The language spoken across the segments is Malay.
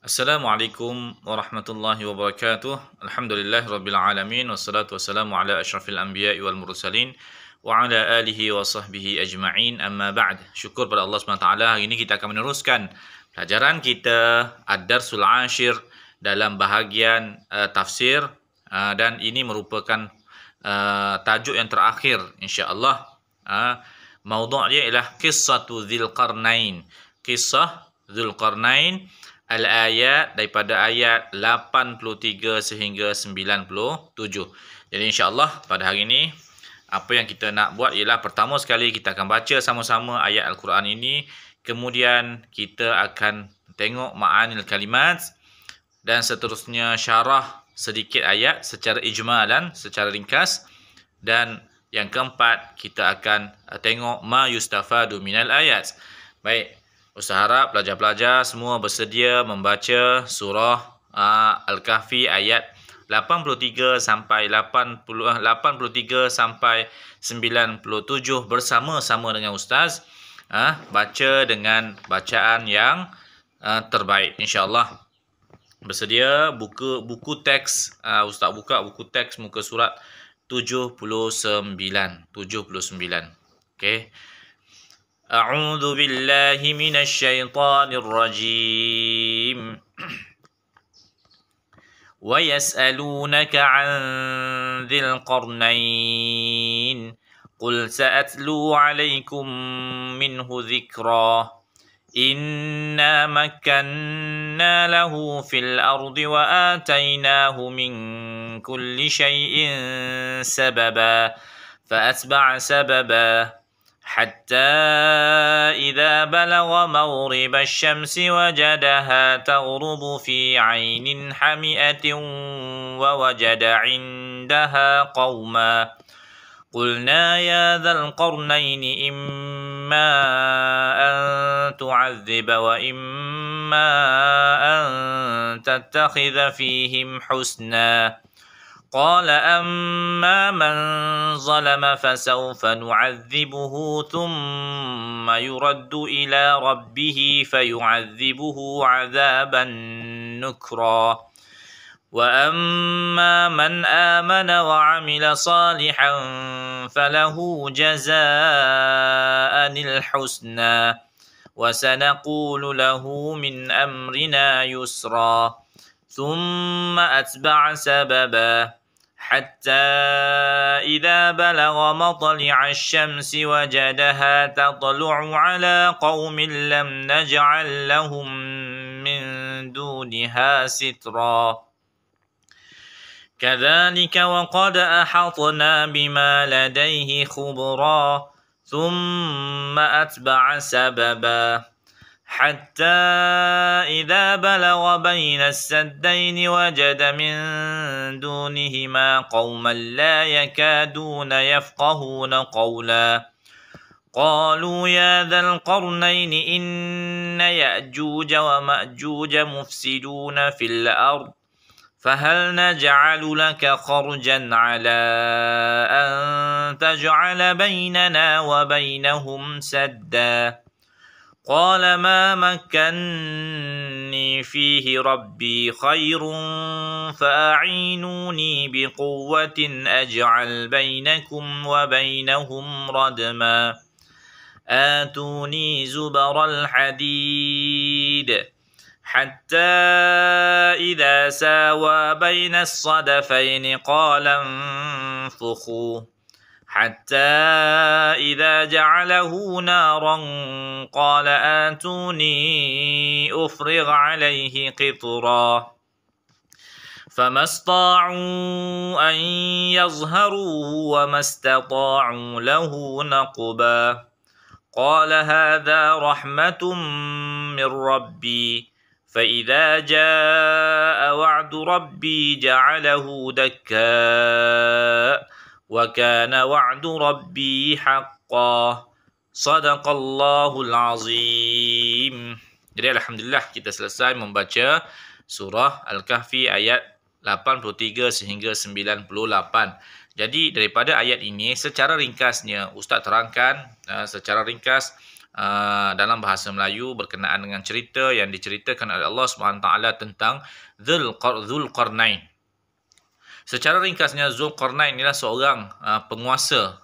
Assalamualaikum warahmatullahi wabarakatuh. Alhamdulillahirabbil alamin wassalatu wassalamu ala asyrafil anbiya'i wal mursalin wa ala alihi wa sahbihi ajma'in. Amma ba'd. Syukur pada Allah SWT. Hari ini kita akan meneruskan pelajaran kita Ad-Darsul Ashir dalam bahagian tafsir dan ini merupakan tajuk yang terakhir insya-Allah. Maudhu' dia ialah Qissatu Dzulqarnain. Kisah Dzulqarnain al-ayat daripada ayat 83 sehingga 97. Jadi insya-Allah pada hari ini apa yang kita nak buat ialah pertama sekali kita akan baca sama-sama ayat Al-Quran ini, kemudian kita akan tengok ma'anil kalimat dan seterusnya syarah sedikit ayat secara ijmalan, secara ringkas, dan yang keempat kita akan tengok ma yustafadu minal ayat. Baik, Ustaz harap pelajar-pelajar semua bersedia membaca surah Al-Kahfi ayat 83 sampai 97 bersama-sama dengan Ustaz. Baca dengan bacaan yang terbaik insya-Allah. Bersedia buku teks, Ustaz buka buku teks muka surat 79. Okey. أعوذ بالله من الشيطان الرجيم ويسألونك عن ذي القرنين قل سأتلو عليكم منه ذكرا إنا مكنا له في الأرض وآتيناه من كل شيء سببا فأتبع سببا حتى إذا بلغ مغرب الشمس وجدها تغرب في عين حمئة ووجد عندها قوما قلنا يا ذا القرنين إما أن تعذب وإما أن تتخذ فيهم حسنا قال أما من ظلم فسوف نعذبه ثم يرد إلى ربه فيعذبه عذابا نكرا وأما من آمن وعمل صالحا فله جزاء الحسنى وسنقول له من أمرنا يسرا ثم أتبع سببا حتى إذا بلغ مطلع الشمس وجدها تطلع على قوم لم نجعل لهم من دونها سترا كذلك وقد أحطنا بما لديه خبرا ثم أتبع سببا حتى إذا بلغ بين السدين وجد من دونهما قوما لا يكادون يفقهون قولا قالوا يا ذا القرنين إن يأجوج ومأجوج مفسدون في الأرض فهل نجعل لك خرجا على أن تجعل بيننا وبينهم سدا قال ما مكني فيه ربي خير فأعينوني بقوة أجعل بينكم وبينهم ردما آتوني زبر الحديد حتى إذا ساوى بين الصدفين قال انفخوا حتى إذا جعله نارا قال آتوني أفرغ عليه قطرا فما استطاعوا أن يظهروه وما استطاعوا له نقبا قال هذا رحمة من ربي فإذا جاء وعد ربي جعله دكا وكان وعد ربي حقا صدق Allahul Azim. Jadi alhamdulillah kita selesai membaca surah Al-Kahfi ayat 83 sehingga 98. Jadi daripada ayat ini secara ringkasnya Ustaz terangkan secara ringkas dalam bahasa Melayu berkenaan dengan cerita yang diceritakan oleh Allah Subhanahu taala tentang Zulqarnain. Secara ringkasnya, Zulqarnain inilah seorang penguasa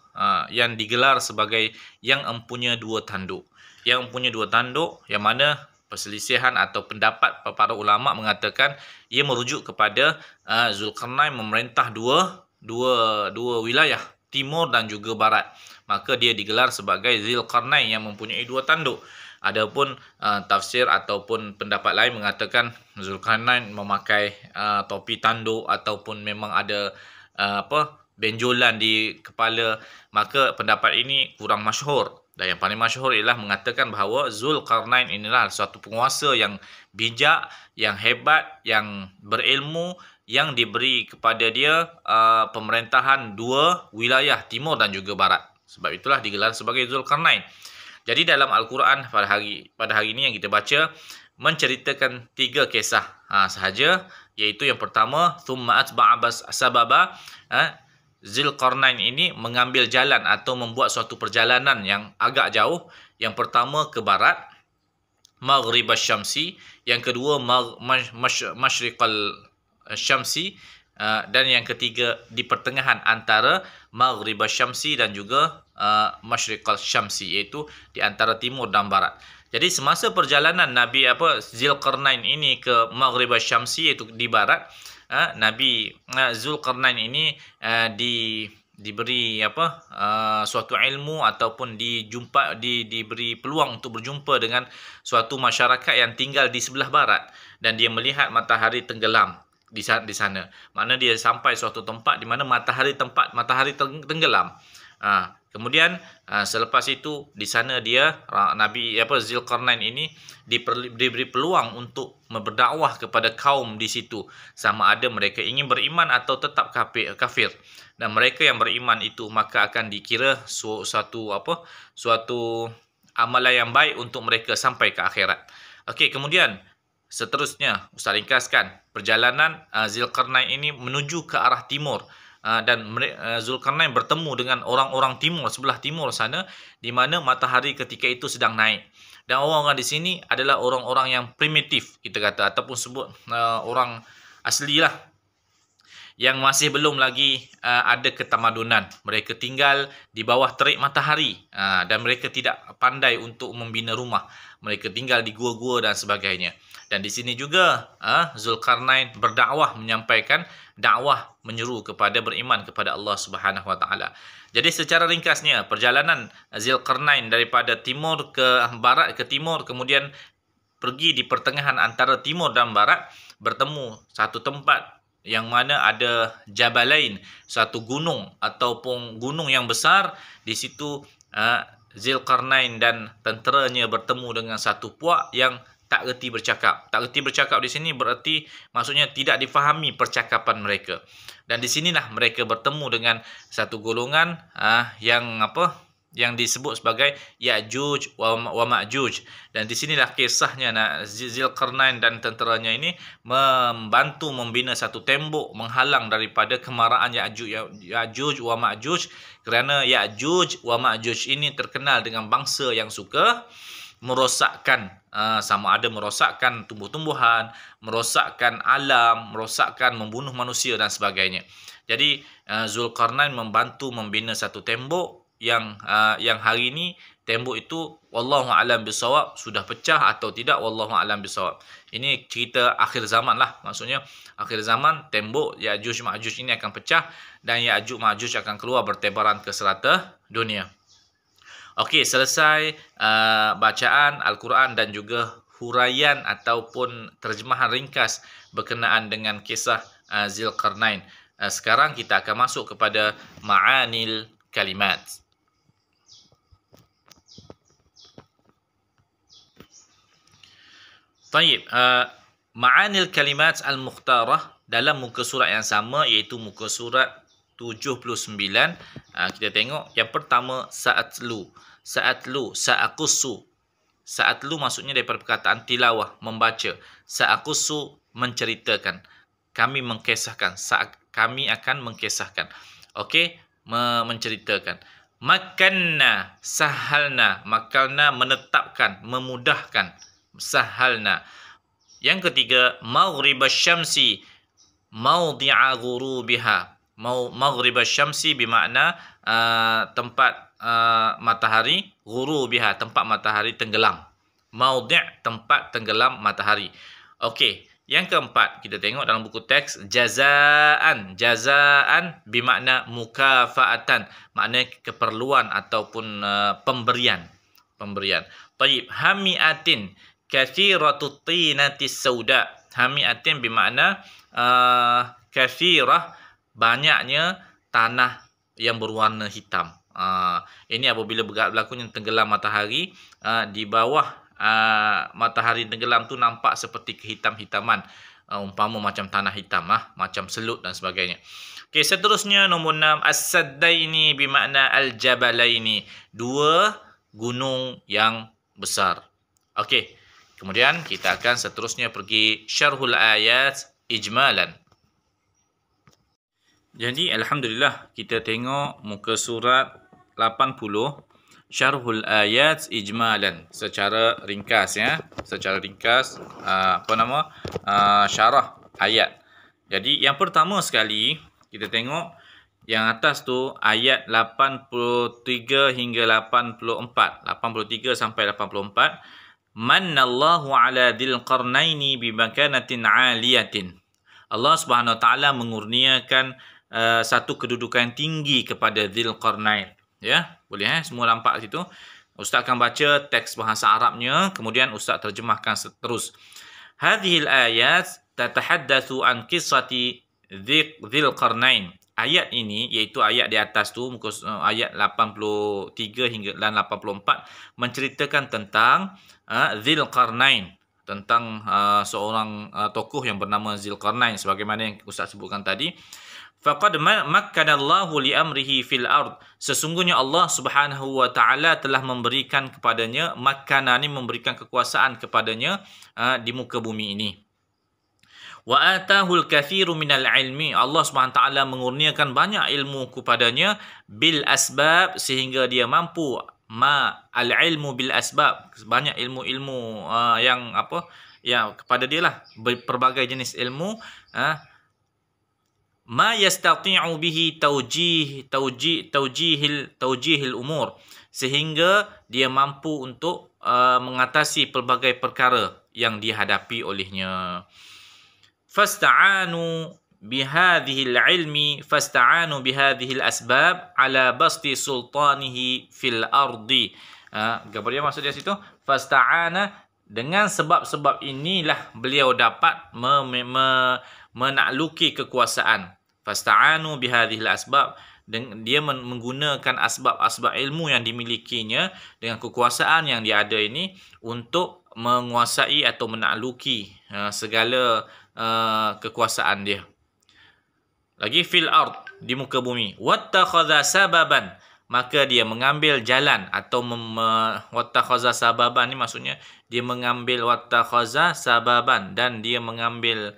yang digelar sebagai yang empunya dua tanduk. Yang empunya dua tanduk, yang mana perselisihan atau pendapat para ulama mengatakan ia merujuk kepada Zulqarnain memerintah dua wilayah, timur dan juga barat. Maka dia digelar sebagai Zulqarnain yang mempunyai dua tanduk. Adapun tafsir ataupun pendapat lain mengatakan Zulkarnain memakai topi tanduk ataupun memang ada benjolan di kepala. Maka pendapat ini kurang masyhur. Dan yang paling masyhur ialah mengatakan bahawa Zulkarnain inilah suatu penguasa yang bijak, yang hebat, yang berilmu, yang diberi kepada dia pemerintahan dua wilayah timur dan juga barat. Sebab itulah digelar sebagai Zulkarnain. Jadi dalam Al-Quran pada hari ini yang kita baca menceritakan 3 kisah sahaja, iaitu yang pertama thumma atba'a sababa. Zulqarnain ini mengambil jalan atau membuat suatu perjalanan yang agak jauh. Yang pertama ke barat, maghrib asy-syamsi, yang kedua masyriqal syamsi, dan yang ketiga di pertengahan antara maghrib asy-syamsi dan juga masyriqal syamsi, iaitu di antara timur dan barat. Jadi semasa perjalanan Nabi Zulqarnain ini ke maghrib asy-syamsi, iaitu di barat, Nabi Zulqarnain ini diberi suatu ilmu ataupun diberi peluang untuk berjumpa dengan suatu masyarakat yang tinggal di sebelah barat, dan dia melihat matahari tenggelam di sana. Maknanya dia sampai suatu tempat di mana matahari tenggelam. Kemudian selepas itu di sana dia Nabi Zulqarnain ini diberi peluang untuk berdakwah kepada kaum di situ, sama ada mereka ingin beriman atau tetap kafir. Dan mereka yang beriman itu maka akan dikira suatu amalan yang baik untuk mereka sampai ke akhirat. Okey, kemudian seterusnya Ustaz ringkaskan perjalanan Zulqarnain ini menuju ke arah timur. Dan Zulkarnain bertemu dengan orang-orang timur, sebelah timur sana, di mana matahari ketika itu sedang naik. Dan orang-orang di sini adalah orang-orang yang primitif, kita kata, ataupun sebut orang asli lah, yang masih belum lagi ada ketamadunan. Mereka tinggal di bawah terik matahari, dan mereka tidak pandai untuk membina rumah. Mereka tinggal di gua-gua dan sebagainya. Dan di sini juga Zulkarnain berdakwah, menyampaikan dakwah, menyeru kepada beriman kepada Allah Subhanahu Wa Taala. Jadi secara ringkasnya perjalanan Zulkarnain daripada timur ke barat ke timur, kemudian pergi di pertengahan antara timur dan barat, bertemu satu tempat yang mana ada Jabalain, satu gunung ataupun gunung yang besar. Di situ Zulkarnain dan tenteranya bertemu dengan satu puak yang tak reti bercakap. Tak reti bercakap di sini berarti maksudnya tidak difahami percakapan mereka. Dan di sinilah mereka bertemu dengan satu golongan yang disebut sebagai Ya'juj wa Ma'juj. Dan di sinilah kisahnya Zulkarnain dan tenteranya ini membantu membina satu tembok menghalang daripada kemarahan Ya'juj wa Ma'juj, kerana Ya'juj wa Ma'juj ini terkenal dengan bangsa yang suka merosakkan, sama ada merosakkan tumbuh-tumbuhan, merosakkan alam, merosakkan, membunuh manusia dan sebagainya. Jadi Zulkarnain membantu membina satu tembok yang hari ini tembok itu wallahu a'lam bisawab sudah pecah atau tidak, wallahu a'lam bisawab. Ini cerita akhir zaman lah, maksudnya akhir zaman tembok Ya'juj Ma'juj ini akan pecah dan Ya'juj Ma'juj akan keluar bertebaran ke serata dunia. Okey, selesai bacaan Al-Quran dan juga huraian ataupun terjemahan ringkas berkenaan dengan kisah Zulkarnain. Sekarang kita akan masuk kepada ma'anil kalimat. Baik, ma'anil kalimat al-mukhtarah dalam muka surat yang sama, iaitu muka surat 79. Kita tengok yang pertama sa'atlu, sa'akussu. Sa'atlu maksudnya daripada perkataan tilawah, membaca. Sa'akussu menceritakan, kami mengkisahkan, kami akan mengkisahkan. Okey, menceritakan. Makanna, sahalna. Makanna menetapkan, memudahkan. Sahalna. Yang ketiga, maghribasy syamsi mawdi'a ghurubiha. Maghribasy syamsi bermakna tempat matahari, ghurubiha, tempat matahari tenggelam. Mawdi' tempat tenggelam matahari. Okey, yang keempat kita tengok dalam buku teks jazaan. Jazaan bermakna mukafaatan, makna keperluan ataupun pemberian. Tayyib, hamiatin kathiratut tinatis sauda. Hamiatin bermakna kathirah, banyaknya tanah yang berwarna hitam. Ini apabila berlakunya tenggelam matahari, di bawah matahari tenggelam tu nampak seperti kehitam-hitaman, umpama macam tanah hitam, macam selut dan sebagainya. Okey, seterusnya nombor 6, as-saddaini bermakna al-jabalaini, dua gunung yang besar. Okey, kemudian kita akan seterusnya pergi syarhul ayat ijmalan. Jadi alhamdulillah kita tengok muka surat 80 syarhul ayat ijmalan secara ringkas, ya. Secara ringkas syarah ayat. Jadi yang pertama sekali kita tengok yang atas tu ayat 83 hingga 84. 83 sampai 84. Mannallahu ala dzil qarnaini bi makanatin 'aliyatin. Allah Subhanahu wa taala mengurniakan satu kedudukan tinggi kepada Dzil Qarnain. Ya, boleh semua nampak situ. Ustaz akan baca teks bahasa Arabnya, kemudian ustaz terjemahkan terus. Hadhil ayat tatahaddatsu an qissati Dzil Qarnain. Ayat ini, iaitu ayat di atas tu, muka ayat 83 hingga dan 84, menceritakan tentang Dzil Qarnain, tentang seorang tokoh yang bernama Dzil Qarnain, sebagaimana yang ustaz sebutkan tadi. Faqad makkanallahu li amrihi fil ard. Sesungguhnya Allah Subhanahu wa taala telah memberikan kepadanya, makkana ni memberikan kekuasaan kepadanya di muka bumi ini. Wa atahul kathiru minal ilmi. Allah Subhanahu wa taala mengurniakan banyak ilmu kepadanya bil asbab, sehingga dia mampu al ilmu bil asbab, banyak ilmu-ilmu yang kepada dia lah, berbagai jenis ilmu, ma yastati'u bihi tawjihil umur, sehingga dia mampu untuk mengatasi pelbagai perkara yang dihadapi olehnya. Fasta'anu bihadhil ilmi, fasta'anu bihadhil asbab ala basti sultanihi fil ardi. Gambar dia maksud dia situ, fasta'ana, dengan sebab-sebab inilah beliau dapat menakluki kekuasaan. Fasta'anu bihadhil asbab, dia menggunakan asbab-asbab ilmu yang dimilikinya dengan kekuasaan yang dia ada ini untuk menguasai atau menakluki segala kekuasaan dia. Lagi fil ard, di muka bumi. Wattakhadha sababan, maka dia mengambil jalan, atau wattakhadha sababan ni maksudnya dia mengambil wattakhadha sababan, dan dia mengambil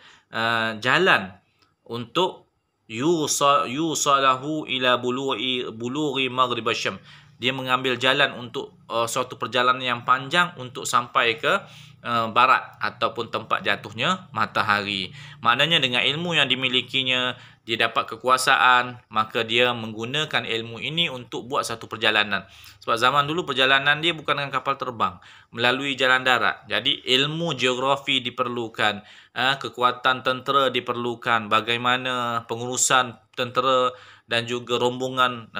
jalan untuk yusalahu ila bulughi maghrib asyam. Dia mengambil jalan untuk suatu perjalanan yang panjang untuk sampai ke barat ataupun tempat jatuhnya matahari. Maknanya dengan ilmu yang dimilikinya, dia dapat kekuasaan, maka dia menggunakan ilmu ini untuk buat satu perjalanan. Sebab zaman dulu perjalanan dia bukan dengan kapal terbang, melalui jalan darat. Jadi ilmu geografi diperlukan, kekuatan tentera diperlukan, bagaimana pengurusan tentera dan juga rombongan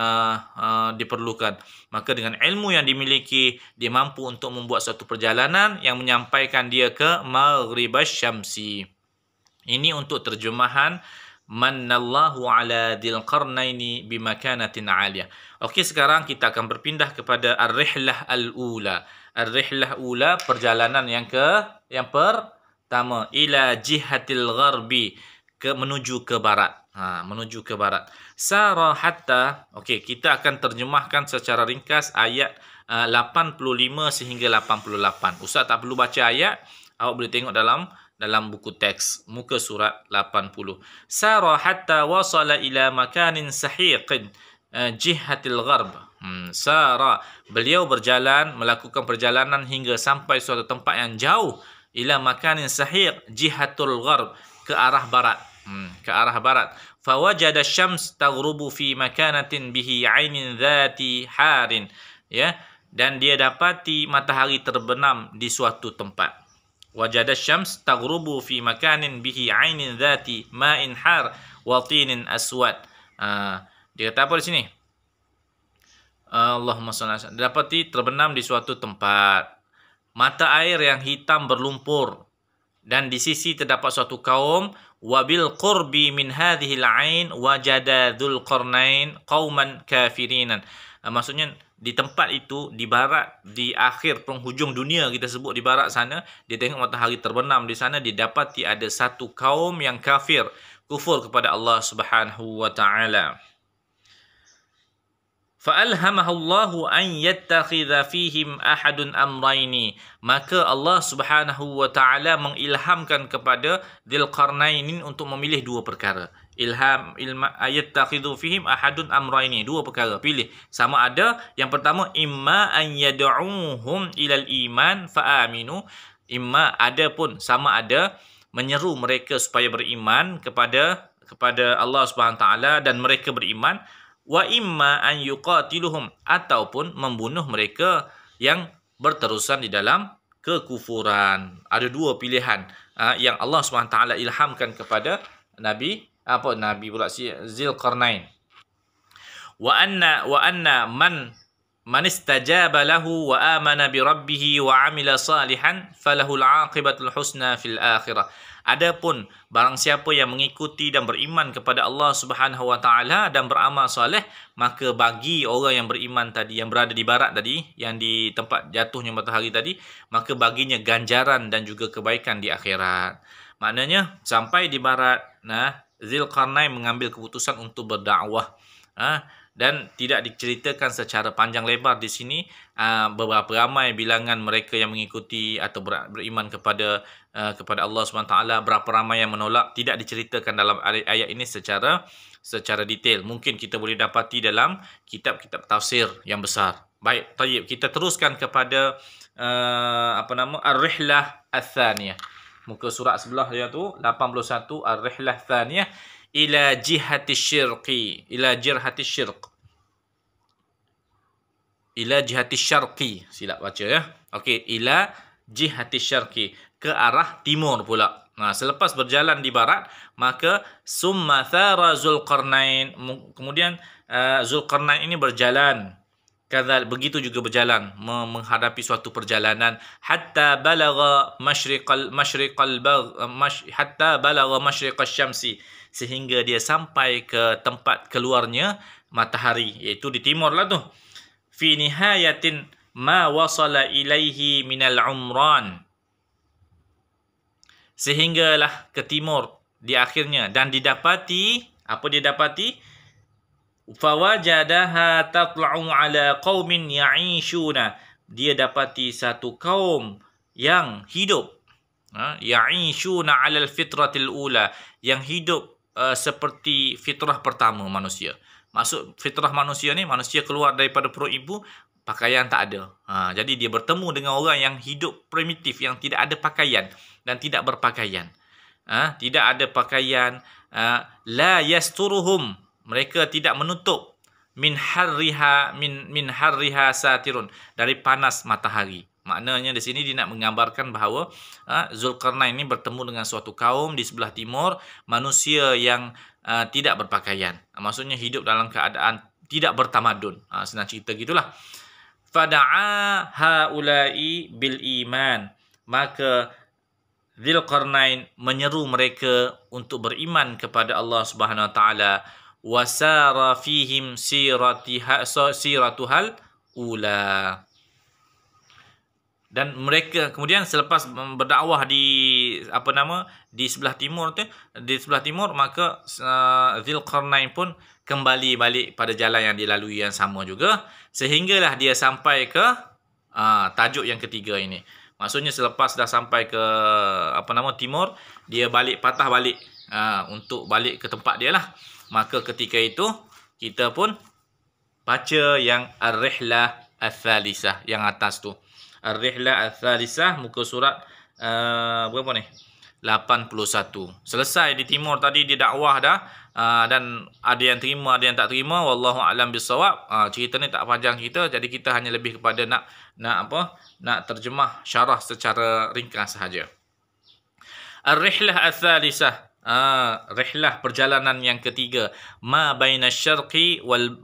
diperlukan. Maka dengan ilmu yang dimiliki, dia mampu untuk membuat satu perjalanan yang menyampaikan dia ke maghribasy syamsi. Ini untuk terjemahan Mannallahu ala dzil qarnaini bimakanatin 'aliyah. Okey, sekarang kita akan berpindah kepada ar-rihlah al-ula. Ar-rihlah ula, perjalanan yang pertama, ila jihatil gharbi, menuju ke barat. Menuju ke barat. Sara hatta, okey, kita akan terjemahkan secara ringkas ayat 85 sehingga 88. Ustaz tak perlu baca ayat, awak boleh tengok dalam buku teks muka surat 80. Sara hatta wasala ila makanin sahiqin jihatil gharb. Sara, beliau berjalan, melakukan perjalanan hingga sampai suatu tempat yang jauh, ila makanin sahiq jihatul gharb, ke arah barat. Ke arah barat. Fawajada syams taghrubu fi makanatin bihi ainin dhati harin. Ya, dan dia dapati matahari terbenam di suatu tempat. Wajada syams taghrubu fi makanin bihi ainin dhati ma'in har wa tinin aswad. Dia kata apa di sini? Allahumma shalli ala sayyidina. Dapati terbenam di suatu tempat, mata air yang hitam berlumpur, dan di sisi terdapat suatu kaum. Wabil qurbi min hadhil ain wajada Dzulqarnain qauman kafirinan. Maksudnya di tempat itu, di barat, di akhir penghujung dunia kita sebut di barat sana, dia tengok matahari terbenam di sana, didapati ada satu kaum yang kafir, kufur kepada Allah Subhanahu wa taala. فَأَلْهَمَهُ اللَّهُ أَنْ يَتَّخِذَ فِيهِمْ أَحَدٌ أَمْرَيْنِ. Maka Allah Subhanahu wa taala mengilhamkan kepada Dzulqarnain untuk memilih dua perkara. Ilham ayattakhidhu fihim ahadun amrayni, dua perkara, pilih. Sama ada yang pertama, imma an yad'uhum ilal iman fa aminu. Imma, ada pun sama ada menyeru mereka supaya beriman kepada Allah Subhanahu wa taala dan mereka beriman. Wa imma an yuqatiluhum, ataupun membunuh mereka yang berterusan di dalam kekufuran. Ada dua pilihan yang Allah SWT ilhamkan kepada Nabi Dzulqarnain. Wa anna man istajaba lahu wa amana bi rabbih wa amila salihan falahul aqibatul husna fil akhirah. Adapun barang siapa yang mengikuti dan beriman kepada Allah Subhanahu wa taala dan beramal soleh, maka bagi orang yang beriman tadi, yang berada di barat tadi, yang di tempat jatuhnya matahari tadi, maka baginya ganjaran dan juga kebaikan di akhirat. Maknanya sampai di barat, Dzulqarnain mengambil keputusan untuk berdakwah. Dan tidak diceritakan secara panjang lebar di sini beberapa ramai bilangan mereka yang mengikuti atau beriman kepada Allah SWT, berapa ramai yang menolak, tidak diceritakan dalam ayat ini secara detail. Mungkin kita boleh dapati dalam kitab-kitab tafsir yang besar. Baik, tayyib, kita teruskan kepada Ar-Rihlah Ats-Tsaniyah. Muka surat sebelah dia tu 81, Ar-Rihlah Ats-Tsaniyah ila jihati syirqi, ila jihati syarqi, silap baca ya. Okey, ila jihati syarqi, ke arah timur pula. Selepas berjalan di barat, maka summa thara Dzulqarnain, kemudian Dzulqarnain ini berjalan, begitu juga berjalan menghadapi suatu perjalanan, hatta balagha masyriqal syamsi, sehingga dia sampai ke tempat keluarnya matahari, iaitu di timur lah tu. Fi nihayatin ma wasala ilaihi minal umran, sehinggalah ke timur di akhirnya, dan didapati, apa dia dapati? Fawajadaha tatla'u ala qaumin ya'ishuna, dia dapati satu kaum yang hidup, ya'ishuna 'ala al-fitratil ula, yang hidup seperti fitrah pertama manusia. Maksud fitrah manusia ni, manusia keluar daripada perut ibu, pakaian tak ada. Jadi dia bertemu dengan orang yang hidup primitif, yang tidak ada pakaian dan tidak berpakaian. Tidak ada pakaian. La yasturuhum, mereka tidak menutup. Min harriha satirun, dari panas matahari. Maknanya di sini dia nak menggambarkan bahawa Dzulqarnain ini bertemu dengan suatu kaum di sebelah timur, manusia yang tidak berpakaian. Maksudnya hidup dalam keadaan tidak bertamadun. Senang cerita gitulah. Fada'a haula'i bil iman, maka Dzulqarnain menyeru mereka untuk beriman kepada Allah Subhanahu wa taala. Wasara fihim siratuhal ula. Dan mereka kemudian selepas berdakwah di sebelah timur tu, maka Dzulqarnain pun kembali balik pada jalan yang dilalui yang sama juga, sehinggalah dia sampai ke tajuk yang ketiga ini. Maksudnya selepas dah sampai ke timur, dia patah balik untuk balik ke tempat dia lah. Maka ketika itu kita pun Baca yang Ar-Rihlah Ats-Tsalisah yang atas tu. Ar-Rihlah Ats-Tsalisah muka surat berapa ni? 81. Selesai di timur tadi di dakwah dah. Dan ada yang terima, ada yang tak terima, wallahu a'lam bissawab. Cerita ni tak panjang cerita, jadi kita hanya lebih kepada nak terjemah syarah secara ringkas sahaja. Ar-Rihlah Ats-Tsalisah, rihlah perjalanan yang ketiga, ma bainasyarqi wal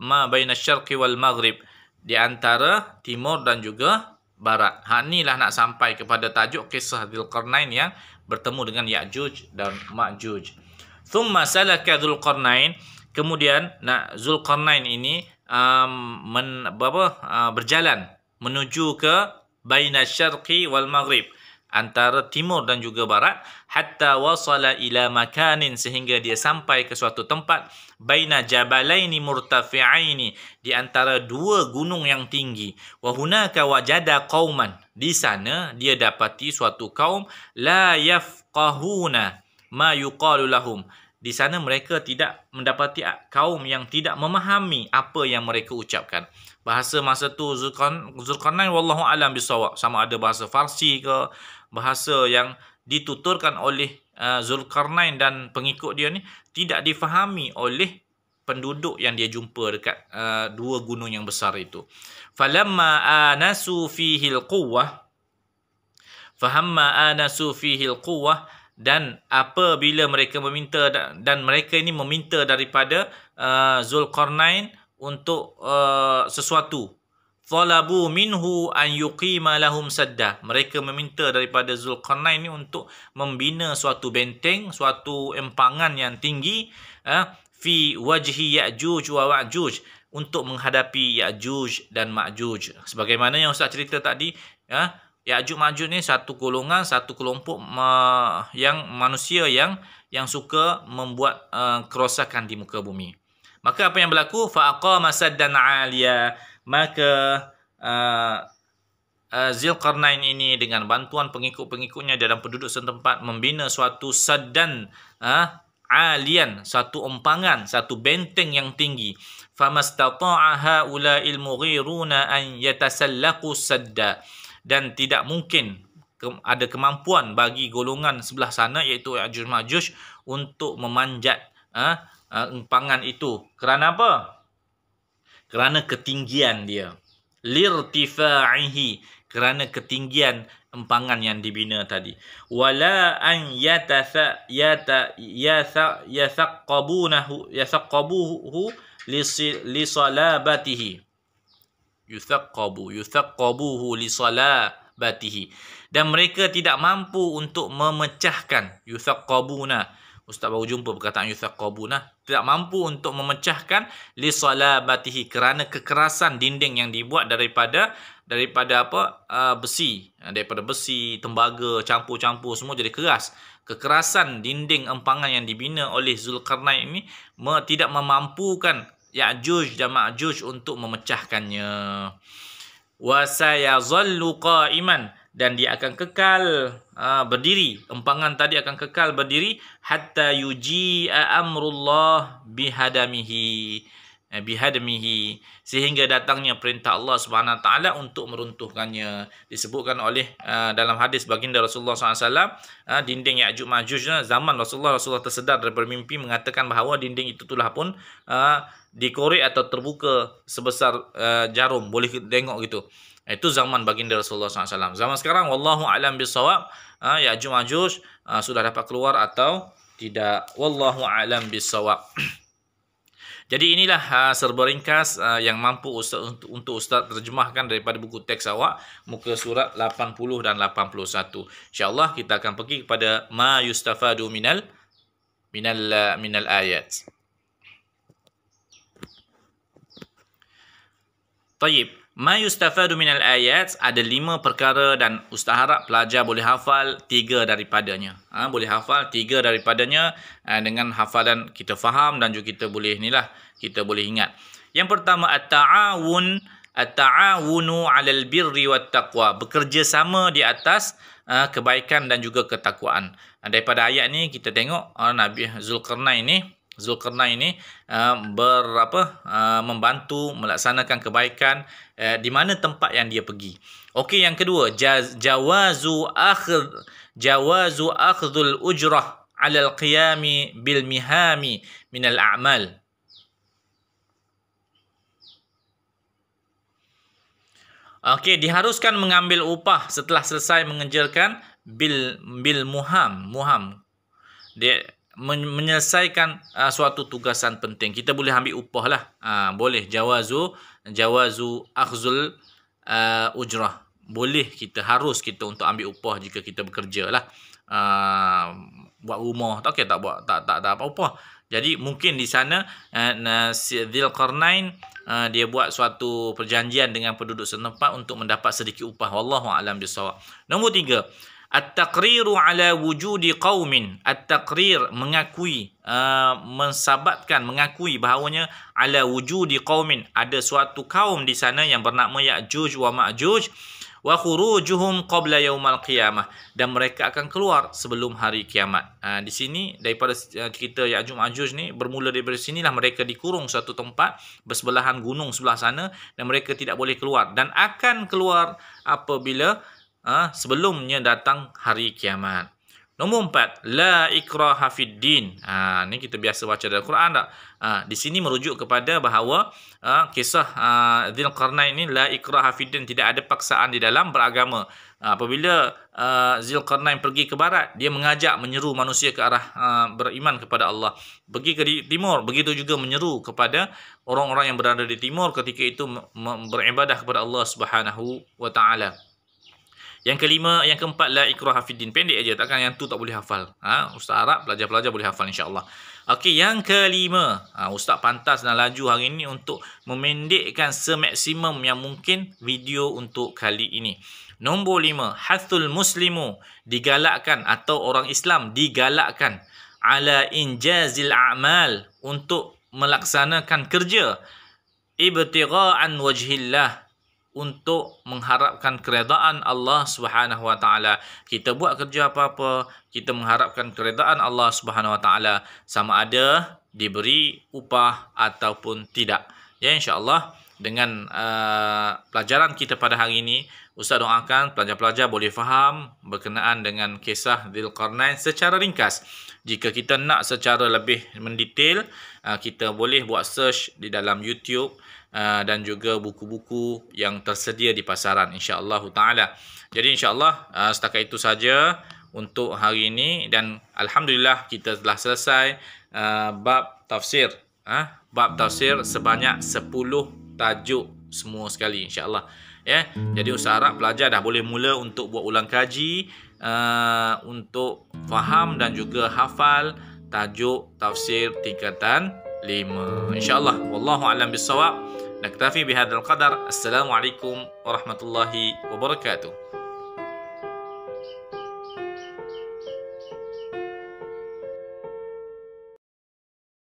maghrib, di antara timur dan juga barat. Inilah nak sampai kepada tajuk kisah Dzulqarnain yang bertemu dengan Ya'juj dan Ma'juj. Thumma salaka Dzulqarnain, kemudian Dzulqarnain ini berjalan menuju ke bainasyarqi wal maghrib, antara timur dan juga barat, hatta wasala ila makanin, sehingga dia sampai ke suatu tempat, baina jabalaini murtafi'aini, di antara dua gunung yang tinggi, wa hunaka wajada qauman, di sana dia dapati suatu kaum, la yafqahuna ma yuqalu lahum, di sana mereka tidak mendapati kaum yang tidak memahami apa yang mereka ucapkan. Bahasa masa tu Dzulqarnain wallahu alam bisawab, sama ada bahasa Farsi ke, bahasa yang dituturkan oleh Dzulqarnain dan pengikut dia ni tidak difahami oleh penduduk yang dia jumpa dekat dua gunung yang besar itu. Falamma anasu fihi alquwwah, dan apabila mereka meminta, dan mereka ini meminta daripada Dzulqarnain untuk sesuatu, talabu minhu an yuqima lahum sadda, mereka meminta daripada Dzulqarnain ini untuk membina suatu benteng, suatu empangan yang tinggi, fi wajhi Ya'juj wa Ma'juj, untuk menghadapi Ya'juj dan Ma'juj. Sebagaimana yang Ustaz cerita tadi, Ya'juj Ma'juj ni satu golongan, satu kelompok yang manusia yang suka membuat kerosakan di muka bumi. Maka apa yang berlaku? Fa aqama saddan 'aliya, maka Dzulqarnain ini dengan bantuan pengikut-pengikutnya dalam penduduk setempat membina suatu saddan alian, satu empangan, satu benteng yang tinggi. Famastata'a haula'il mughiruna an yatasallaqu sadda, dan tidak mungkin ada kemampuan bagi golongan sebelah sana, iaitu Ya'juj Ma'juj, untuk memanjat empangan itu. Kerana apa? Kerana ketinggian dia. Lirtifa'ihi, kerana ketinggian empangan yang dibina tadi. Wala an yathaqabuhu lisalabatihi. Yuthaqabuhu lisalabatihi. Dan mereka tidak mampu untuk memecahkan. Yuthaqabuna, Ustaz baru jumpa perkataan yuthaqabuna, tidak mampu untuk memecahkan lisalabatihi, kerana kekerasan dinding yang dibuat daripada besi, daripada besi, tembaga, campur-campur semua jadi keras. Kekerasan dinding empangan yang dibina oleh Dzulqarnain ini tidak memampukan Ya'juj dan Ma'juj untuk memecahkannya. Wa sayazallu qa'iman, dan dia akan kekal berdiri, empangan tadi akan kekal berdiri, hatta yuji'a amrullah bihadamihi, sehingga datangnya perintah Allah Subhanahu Wa Taala untuk meruntuhkannya. Disebutkan oleh dalam hadis baginda Rasulullah SAW, dinding Ya'juj Ma'juj zaman Rasulullah tersedar daripada mimpi, mengatakan bahawa dinding itu telah pun dikorek atau terbuka sebesar jarum, boleh tengok gitu. Itu zaman baginda Rasulullah SAW. Zaman sekarang wallahu a'lam bissawab, Ya'juj Ma'juj sudah dapat keluar atau tidak, wallahu a'lam bissawab. Jadi inilah serba ringkas yang mampu untuk Ustaz terjemahkan daripada buku teks awak, muka surat 80 dan 81. InsyaAllah kita akan pergi kepada ma yustafadu minal ayat. Tayyib. Ma yustafadu minal ayat, ada 5 perkara dan Ustaz harap pelajar boleh hafal 3 daripadanya. Boleh hafal 3 daripadanya, dengan hafalan kita faham dan juga kita boleh ingat. Yang pertama, at-ta'awunu 'alal birri wat taqwa, bekerjasama di atas kebaikan dan juga ketakwaan. Daripada ayat ni kita tengok Nabi Dzulqarnain ni Zulkarnain ini membantu melaksanakan kebaikan di mana tempat yang dia pergi. Okey, yang kedua, jawazu akhdhul ujrah 'ala al-qiyami bil mihami min al-a'mal. Okey, diharuskan mengambil upah setelah selesai mengerjakan bil muham. Dia menyelesaikan suatu tugasan penting. Kita boleh ambil upah lah. Boleh jawazu akhzul ujrah. Boleh harus kita untuk ambil upah jika kita bekerja lah. Buat rumah tak ada apa upah. Jadi mungkin di sana Dzulqarnain dia buat suatu perjanjian dengan penduduk setempat untuk mendapat sedikit upah. Wallahu a'lam bissawab. Nombor 3, at-taqriru ala wujudi qaumin. At-taqrir mengakui, mengakui bahawanya ala wujudi qaumin, ada suatu kaum di sana yang bernama Ya'juj wa Ma'juj, wa khurujuhum qabla yaumal qiyamah, dan mereka akan keluar sebelum hari kiamat. Di sini daripada cerita Ya'juj Ma'juj ni bermula daripada sinilah mereka dikurung suatu tempat bersebelahan gunung sebelah sana, dan mereka tidak boleh keluar, dan akan keluar apabila sebelumnya datang hari kiamat. Nombor 4, la ikraha fid din. Ni kita biasa baca dalam Quran tak? Di sini merujuk kepada bahawa kisah Dzulqarnain ini, la ikraha fid din, tidak ada paksaan di dalam beragama. Apabila Dzulqarnain pergi ke barat, dia mengajak, menyeru manusia ke arah beriman kepada Allah. Pergi ke timur, begitu juga menyeru kepada orang-orang yang berada di timur ketika itu beribadah kepada Allah Subhanahu wa taala. Yang kelima, yang keempat, la ikraha fiddin. Pendek aja, takkan yang tu tak boleh hafal. Ustaz Arab, pelajar-pelajar boleh hafal insya-Allah. Okey, yang kelima, Ustaz pantas dan laju hari ini untuk memendekkan semaksimum yang mungkin video untuk kali ini. Nombor 5, hathul muslimu, digalakkan atau orang Islam digalakkan ala injazil a'mal, untuk melaksanakan kerja ibtigha'an wajhillah, untuk mengharapkan keredaan Allah Subhanahu wa taala. Kita buat kerja apa-apa, kita mengharapkan keredaan Allah Subhanahu wa taala, sama ada diberi upah ataupun tidak. Ya, insya-Allah dengan pelajaran kita pada hari ini, Ustaz doakan pelajar-pelajar boleh faham berkenaan dengan kisah Dzulqarnain secara ringkas. Jika kita nak secara lebih mendetail, kita boleh buat search di dalam YouTube dan juga buku-buku yang tersedia di pasaran, insya-Allah taala. Jadi insya-Allah setakat itu saja untuk hari ini, dan alhamdulillah kita telah selesai bab tafsir. Bab tafsir sebanyak 10 tajuk semua sekali, insya-Allah. Ya, jadi Ustaz Arab pelajar dah boleh mula untuk buat ulang kaji, untuk faham dan juga hafal tajuk tafsir tingkatan 5, insya-Allah. Wallahu a'lam bissawab. Naktafi bihadzal qadar. Assalamualaikum warahmatullahi wabarakatuh.